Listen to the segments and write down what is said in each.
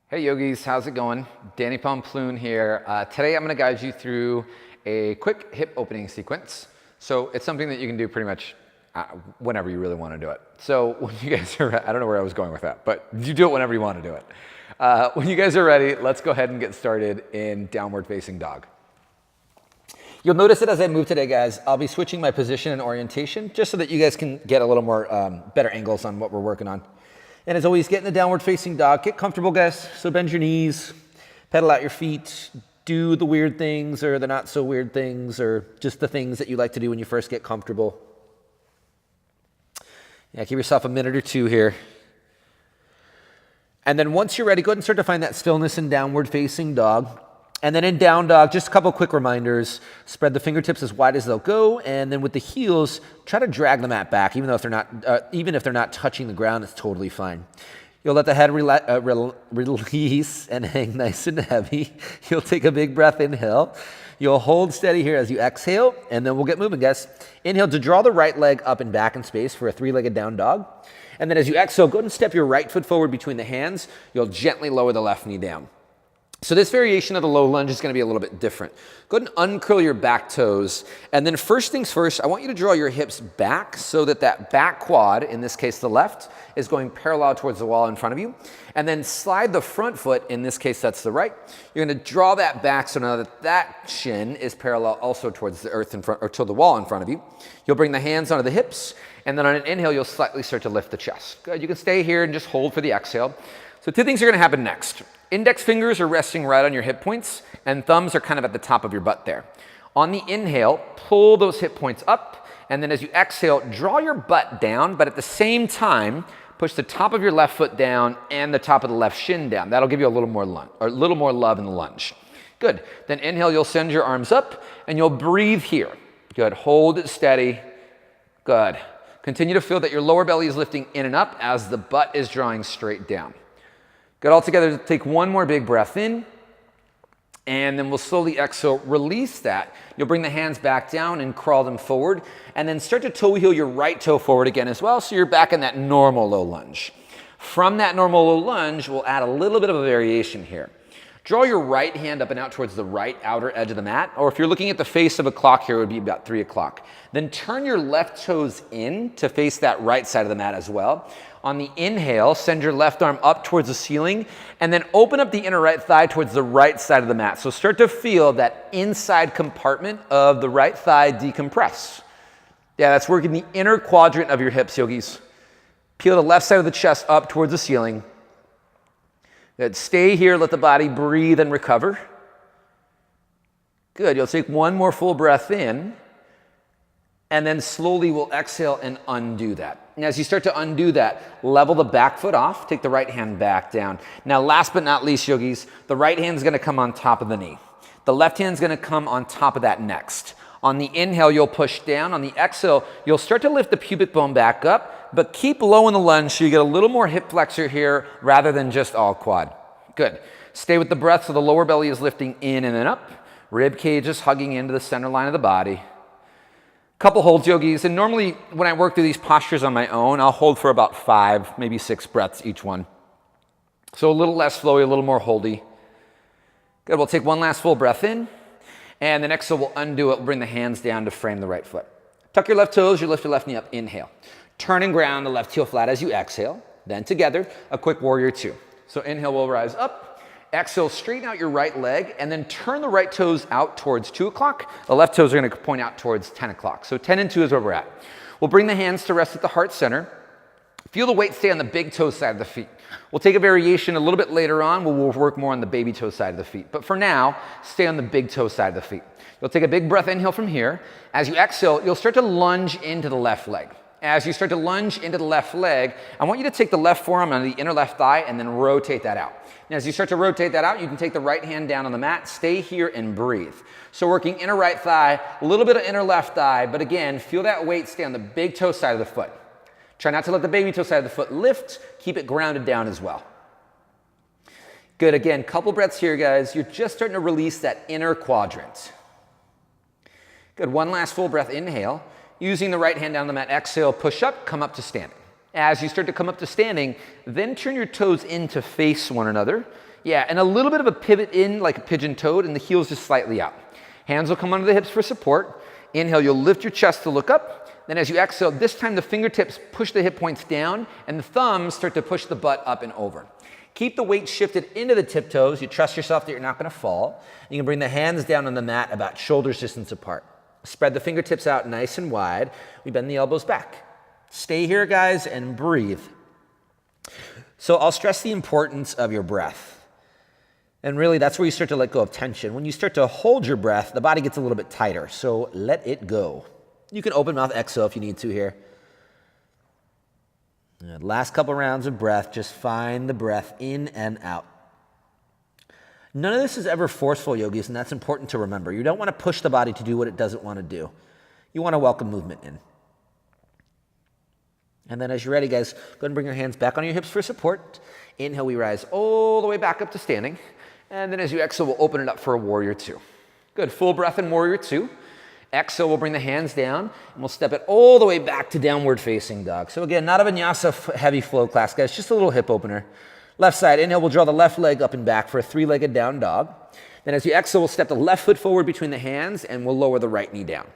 Hey Yogis, how's it going? Danni Pomplun here. Today I'm going to guide you through a quick hip opening sequence. So it's something that you can do pretty much whenever you really want to do it. So when you guys are, I don't know where I was going with that, but you do it whenever you want to do it. When you guys are ready, let's go ahead and get started in downward facing dog. You'll notice that as I move today, guys, I'll be switching my position and orientation just so that you guys can get a little more better angles on what we're working on. And as always, get in the downward facing dog. Get comfortable, guys. So bend your knees, pedal out your feet, do the weird things or the not so weird things or just the things that you like to do when you first get comfortable. Yeah, give yourself a minute or two here. And then once you're ready, go ahead and start to find that stillness in downward facing dog. And then in down dog, just a couple quick reminders. Spread the fingertips as wide as they'll go, and then with the heels, try to drag the mat back, even if they're not touching the ground. It's totally fine. You'll let the head release and hang nice and heavy. You'll take a big breath, inhale. You'll hold steady here as you exhale, and then we'll get moving, guys. Inhale to draw the right leg up and back in space for a three-legged down dog. And then as you exhale, go ahead and step your right foot forward between the hands. You'll gently lower the left knee down. So this variation of the low lunge is going to be a little bit different. Go ahead and uncurl your back toes. And then first things first, I want you to draw your hips back so that that back quad, in this case the left, is going parallel towards the wall in front of you. And then slide the front foot, in this case that's the right. You're going to draw that back so now that that shin is parallel also towards the earth in front, or to the wall in front of you. You'll bring the hands onto the hips. And then on an inhale, you'll slightly start to lift the chest. Good. You can stay here and just hold for the exhale. So two things are going to happen next. Index fingers are resting right on your hip points, and thumbs are kind of at the top of your butt there. On the inhale, pull those hip points up, and then as you exhale, draw your butt down, but at the same time, push the top of your left foot down and the top of the left shin down. That'll give you a little more love in the lunge. Good. Then inhale, you'll send your arms up, and you'll breathe here. Good. Hold it steady. Good. Continue to feel that your lower belly is lifting in and up as the butt is drawing straight down. Good, all together, take one more big breath in, and then we'll slowly exhale, release that. You'll bring the hands back down and crawl them forward, and then start to toe heel your right toe forward again as well, so you're back in that normal low lunge. From that normal low lunge, we'll add a little bit of a variation here. Draw your right hand up and out towards the right outer edge of the mat, or if you're looking at the face of a clock here, it would be about 3 o'clock. Then turn your left toes in to face that right side of the mat as well. On the inhale, send your left arm up towards the ceiling, and then open up the inner right thigh towards the right side of the mat. So start to feel that inside compartment of the right thigh decompress. Yeah, that's working the inner quadrant of your hips, yogis. Peel the left side of the chest up towards the ceiling. Good. Stay here, let the body breathe and recover. Good. You'll take one more full breath in, and then slowly we'll exhale and undo that. And as you start to undo that, level the back foot off, take the right hand back down. Now, last but not least, yogis, the right hand is going to come on top of the knee. The left hand is going to come on top of that next. On the inhale, you'll push down. On the exhale, you'll start to lift the pubic bone back up, but keep low in the lunge so you get a little more hip flexor here rather than just all quad. Good. Stay with the breath so the lower belly is lifting in and then up. Rib cage is hugging into the center line of the body. Couple holds, yogis, and normally when I work through these postures on my own, I'll hold for about 5, maybe 6 breaths each one. So a little less flowy, a little more holdy. Good, we'll take one last full breath in, and the next, so we'll undo it. We'll bring the hands down to frame the right foot. Tuck your left toes, you lift your left knee up, inhale. Turn and ground the left heel flat as you exhale. Then together, a quick warrior 2. So inhale, we'll rise up. Exhale, straighten out your right leg, and then turn the right toes out towards 2 o'clock. The left toes are going to point out towards 10 o'clock. So 10 and 2 is where we're at. We'll bring the hands to rest at the heart center. Feel the weight stay on the big toe side of the feet. We'll take a variation a little bit later on where we'll work more on the baby toe side of the feet. But for now, stay on the big toe side of the feet. You'll take a big breath, inhale from here. As you exhale, you'll start to lunge into the left leg. As you start to lunge into the left leg, I want you to take the left forearm on the inner left thigh and then rotate that out. Now, as you start to rotate that out, you can take the right hand down on the mat, stay here and breathe. So working inner right thigh, a little bit of inner left thigh, but again, feel that weight stay on the big toe side of the foot. Try not to let the baby toe side of the foot lift, keep it grounded down as well. Good, again, couple breaths here, guys. You're just starting to release that inner quadrant. Good, one last full breath, inhale. Using the right hand down the mat, exhale, push up, come up to standing. As you start to come up to standing, then turn your toes in to face one another. Yeah, and a little bit of a pivot in like a pigeon toed and the heels just slightly out. Hands will come under the hips for support. Inhale, you'll lift your chest to look up. Then as you exhale, this time the fingertips push the hip points down and the thumbs start to push the butt up and over. Keep the weight shifted into the tiptoes. You trust yourself that you're not going to fall. You can bring the hands down on the mat about shoulders distance apart. Spread the fingertips out nice and wide. We bend the elbows back. Stay here, guys, and breathe. So I'll stress the importance of your breath. And really, that's where you start to let go of tension. When you start to hold your breath, the body gets a little bit tighter. So let it go. You can open mouth exhale if you need to here. And last couple rounds of breath, just find the breath in and out. None of this is ever forceful, yogis, and that's important to remember. You don't want to push the body to do what it doesn't want to do. You want to welcome movement in. And then as you're ready, guys, go ahead and bring your hands back on your hips for support. Inhale, we rise all the way back up to standing. And then as you exhale, we'll open it up for a warrior two. Good, full breath in warrior two. Exhale, we'll bring the hands down, and we'll step it all the way back to downward facing dog. So again, not a vinyasa heavy flow class, guys, just a little hip opener. Left side, inhale, we'll draw the left leg up and back for a three-legged down dog. Then as you exhale, we'll step the left foot forward between the hands, and we'll lower the right knee down.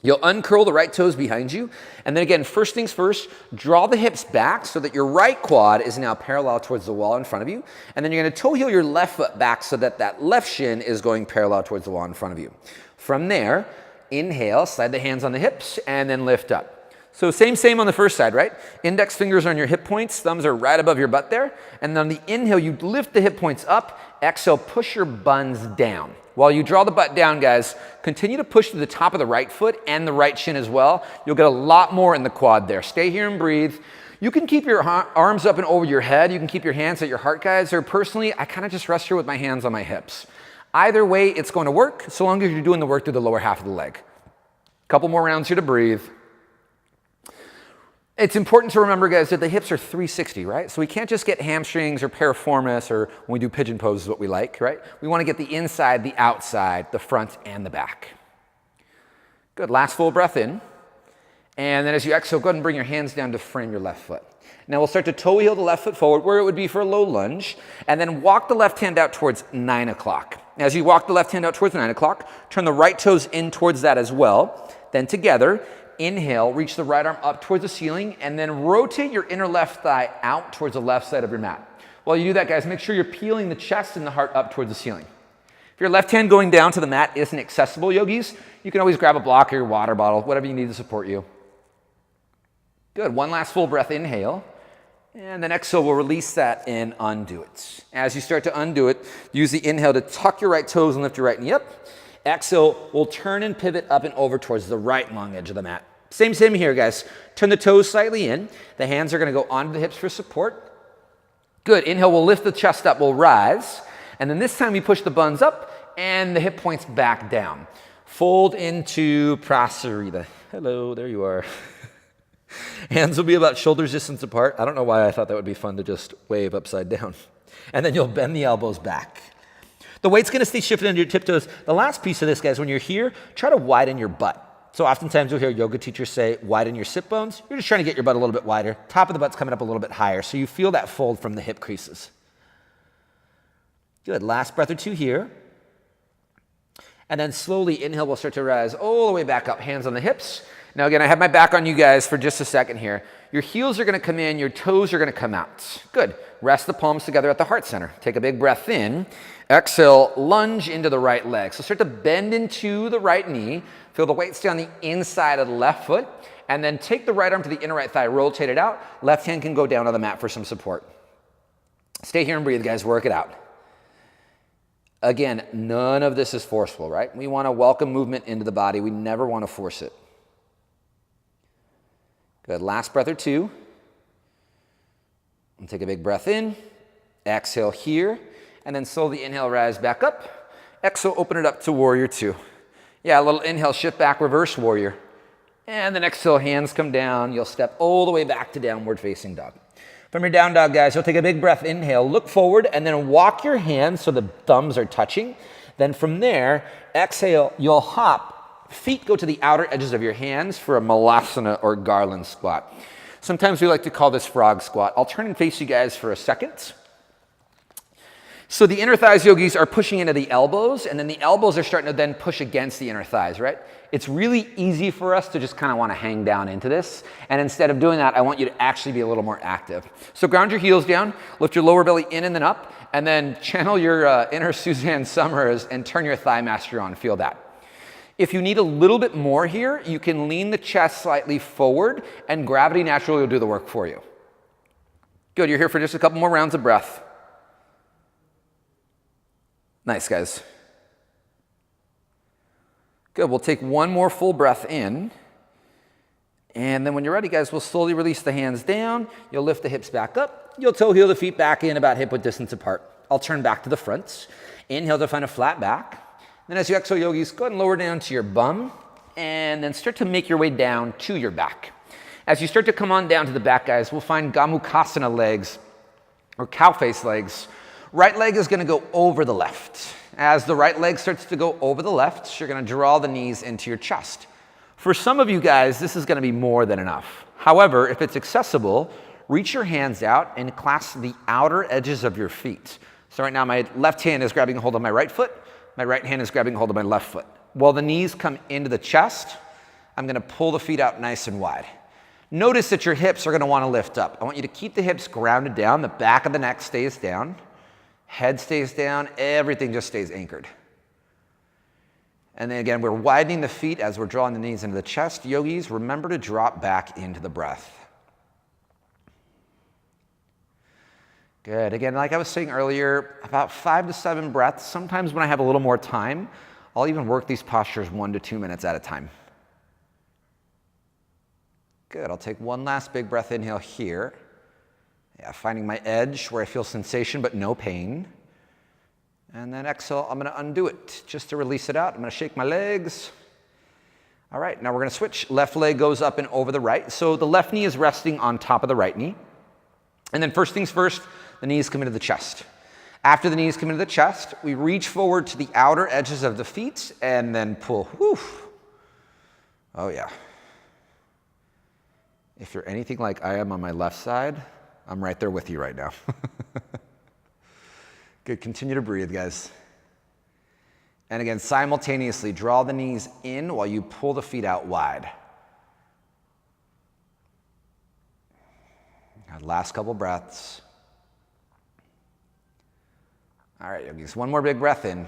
You'll uncurl the right toes behind you. And then again, first things first, draw the hips back so that your right quad is now parallel towards the wall in front of you. And then you're going to toe heel your left foot back so that that left shin is going parallel towards the wall in front of you. From there, inhale, slide the hands on the hips, and then lift up. So same on the first side, right? Index fingers on your hip points, thumbs are right above your butt there. And then on the inhale, you lift the hip points up. Exhale, push your buns down. While you draw the butt down, guys, continue to push to the top of the right foot and the right shin as well. You'll get a lot more in the quad there. Stay here and breathe. You can keep your arms up and over your head. You can keep your hands at your heart, guys. Or personally, I kind of just rest here with my hands on my hips. Either way, it's going to work, so long as you're doing the work through the lower half of the leg. Couple more rounds here to breathe. It's important to remember, guys, that the hips are 360, right? So we can't just get hamstrings or piriformis, or when we do pigeon pose is what we like, right? We want to get the inside, the outside, the front, and the back. Good, last full breath in. And then as you exhale, go ahead and bring your hands down to frame your left foot. Now we'll start to toe heel the left foot forward where it would be for a low lunge, and then walk the left hand out towards 9 o'clock. As you walk the left hand out towards 9 o'clock, turn the right toes in towards that as well. Then together, inhale, reach the right arm up towards the ceiling, and then rotate your inner left thigh out towards the left side of your mat. While you do that, guys, make sure you're peeling the chest and the heart up towards the ceiling. If your left hand going down to the mat isn't accessible, yogis, you can always grab a block or your water bottle, whatever you need to support you. Good, one last full breath, inhale. And then exhale, we'll release that and undo it. As you start to undo it, use the inhale to tuck your right toes and lift your right knee up. Exhale, we'll turn and pivot up and over towards the right long edge of the mat. Same here, guys. Turn the toes slightly in. The hands are going to go onto the hips for support. Good. Inhale, we'll lift the chest up. We'll rise. And then this time we push the buns up and the hip points back down. Fold into Prasarita. Hello, there you are. Hands will be about shoulders distance apart. I don't know why I thought that would be fun to just wave upside down. And then you'll bend the elbows back. The weight's going to stay shifted under your tiptoes. The last piece of this, guys, when you're here, try to widen your butt. So oftentimes you'll hear yoga teachers say, widen your sit bones. You're just trying to get your butt a little bit wider. Top of the butt's coming up a little bit higher, so you feel that fold from the hip creases. Good, last breath or two here. And then slowly, inhale, we'll start to rise all the way back up, hands on the hips. Now again, I have my back on you guys for just a second here. Your heels are going to come in, your toes are going to come out. Good. Rest the palms together at the heart center. Take a big breath in. Exhale, lunge into the right leg. So start to bend into the right knee. Feel the weight stay on the inside of the left foot. And then take the right arm to the inner right thigh, rotate it out. Left hand can go down on the mat for some support. Stay here and breathe, guys. Work it out. Again, none of this is forceful, right? We want to welcome movement into the body. We never want to force it. Good. Last breath or two. And take a big breath in. Exhale here. And then slowly inhale, rise back up. Exhale, open it up to warrior two. Yeah, a little inhale, shift back, reverse warrior. And then exhale, hands come down. You'll step all the way back to downward facing dog. From your down dog, guys, you'll take a big breath, inhale, look forward, and then walk your hands so the thumbs are touching. Then from there, exhale, you'll hop. Feet go to the outer edges of your hands for a malasana or garland squat. Sometimes we like to call this frog squat. I'll turn and face you guys for a second. So the inner thighs, yogis, are pushing into the elbows, and then the elbows are starting to then push against the inner thighs, right? It's really easy for us to just kind of want to hang down into this. And instead of doing that, I want you to actually be a little more active. So ground your heels down, lift your lower belly in and then up, and then channel your inner Suzanne Summers and turn your thigh master on. Feel that. If you need a little bit more here, you can lean the chest slightly forward, and gravity naturally will do the work for you. Good, you're here for just a couple more rounds of breath. Nice, guys. Good, we'll take one more full breath in. And then when you're ready, guys, we'll slowly release the hands down. You'll lift the hips back up. You'll toe heel the feet back in about hip width distance apart. I'll turn back to the front. Inhale to find a flat back. Then as you exhale, yogis, go ahead and lower down to your bum. And then start to make your way down to your back. As you start to come on down to the back, guys, we'll find Gomukhasana legs or cow face legs. Right leg is going to go over the left. As the right leg starts to go over the left, you're going to draw the knees into your chest. For some of you guys, this is going to be more than enough. However, if it's accessible, reach your hands out and clasp the outer edges of your feet. So right now, my left hand is grabbing a hold of my right foot. My right hand is grabbing a hold of my left foot. While the knees come into the chest, I'm going to pull the feet out nice and wide. Notice that your hips are going to want to lift up. I want you to keep the hips grounded down. The back of the neck stays down. Head stays down, everything just stays anchored. And then again, we're widening the feet as we're drawing the knees into the chest. Yogis, remember to drop back into the breath. Good, again, like I was saying earlier, about 5 to 7 breaths. Sometimes when I have a little more time, I'll even work these postures 1 to 2 minutes at a time. Good, I'll take one last big breath inhale here. Yeah, finding my edge where I feel sensation but no pain. And then exhale, I'm going to undo it just to release it out. I'm going to shake my legs. All right, now we're going to switch. Left leg goes up and over the right. So the left knee is resting on top of the right knee. And then first things first, the knees come into the chest. After the knees come into the chest, we reach forward to the outer edges of the feet and then pull. Whew. Oh, yeah. If you're anything like I am on my left side, I'm right there with you right now. Good, continue to breathe, guys. And again, simultaneously, draw the knees in while you pull the feet out wide. Good, last couple breaths. All right, yogis, one more big breath in.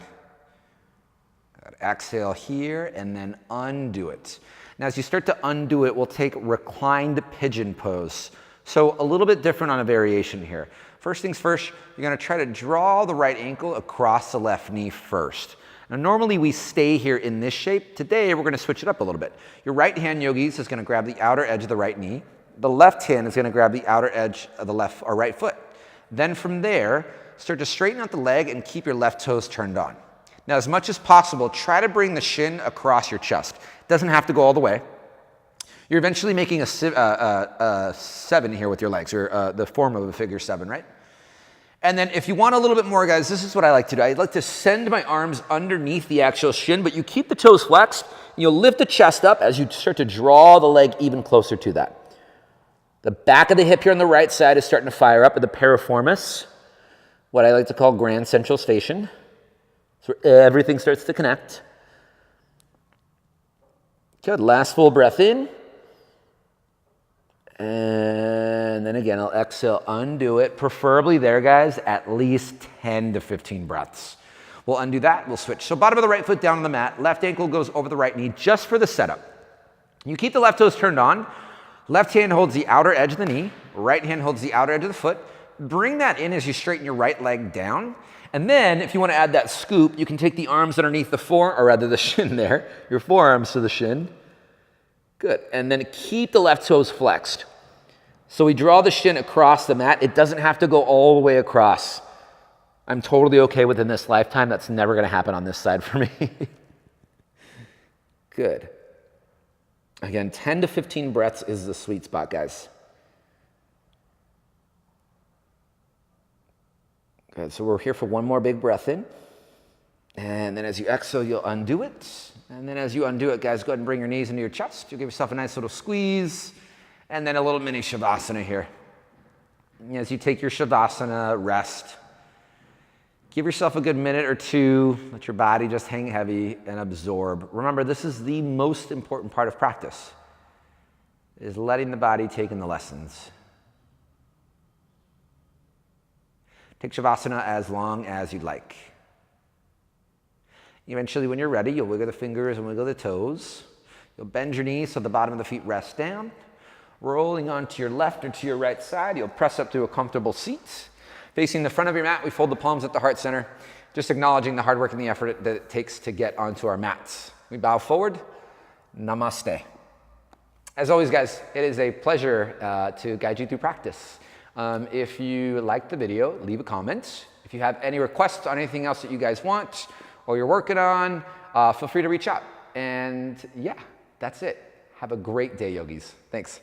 Good, exhale here and then undo it. Now, as you start to undo it, we'll take reclined pigeon pose. So a little bit different on a variation here. First things first, you're going to try to draw the right ankle across the left knee first. Now normally we stay here in this shape. Today we're going to switch it up a little bit. Your right hand, yogis, is going to grab the outer edge of the right knee. The left hand is going to grab the outer edge of the left or right foot. Then from there, start to straighten out the leg and keep your left toes turned on. Now as much as possible, try to bring the shin across your chest. It doesn't have to go all the way. You're eventually making a 7 here with your legs, or the form of a figure 7, right? And then if you want a little bit more, guys, this is what I like to do. I like to send my arms underneath the actual shin, but you keep the toes flexed, and you'll lift the chest up as you start to draw the leg even closer to that. The back of the hip here on the right side is starting to fire up with the piriformis, what I like to call grand central station. So everything starts to connect. Good, last full breath in. And then again, I'll exhale, undo it. Preferably there, guys, at least 10 to 15 breaths. We'll undo that, we'll switch. So bottom of the right foot down on the mat, left ankle goes over the right knee just for the setup. You keep the left toes turned on. Left hand holds the outer edge of the knee. Right hand holds the outer edge of the foot. Bring that in as you straighten your right leg down. And then if you want to add that scoop, you can take the arms underneath the the shin there, your forearms to the shin. Good, and then keep the left toes flexed. So we draw the shin across the mat. It doesn't have to go all the way across. I'm totally okay within this lifetime. That's never going to happen on this side for me. Good. Again, 10 to 15 breaths is the sweet spot, guys. Good, so we're here for one more big breath in. And then as you exhale, you'll undo it. And then as you undo it, guys, go ahead and bring your knees into your chest. You'll give yourself a nice little squeeze. And then a little mini Shavasana here. And as you take your Shavasana, rest. Give yourself a good minute or two. Let your body just hang heavy and absorb. Remember, this is the most important part of practice, is letting the body take in the lessons. Take Shavasana as long as you'd like. Eventually, when you're ready, you'll wiggle the fingers and wiggle the toes. You'll bend your knees so the bottom of the feet rests down. Rolling onto your left or to your right side, you'll press up to a comfortable seat. Facing the front of your mat, we fold the palms at the heart center, just acknowledging the hard work and the effort that it takes to get onto our mats. We bow forward. Namaste. As always, guys, it is a pleasure to guide you through practice. If you liked the video, leave a comment. If you have any requests on anything else that you guys want or you're working on, feel free to reach out. And yeah, that's it. Have a great day, yogis. Thanks.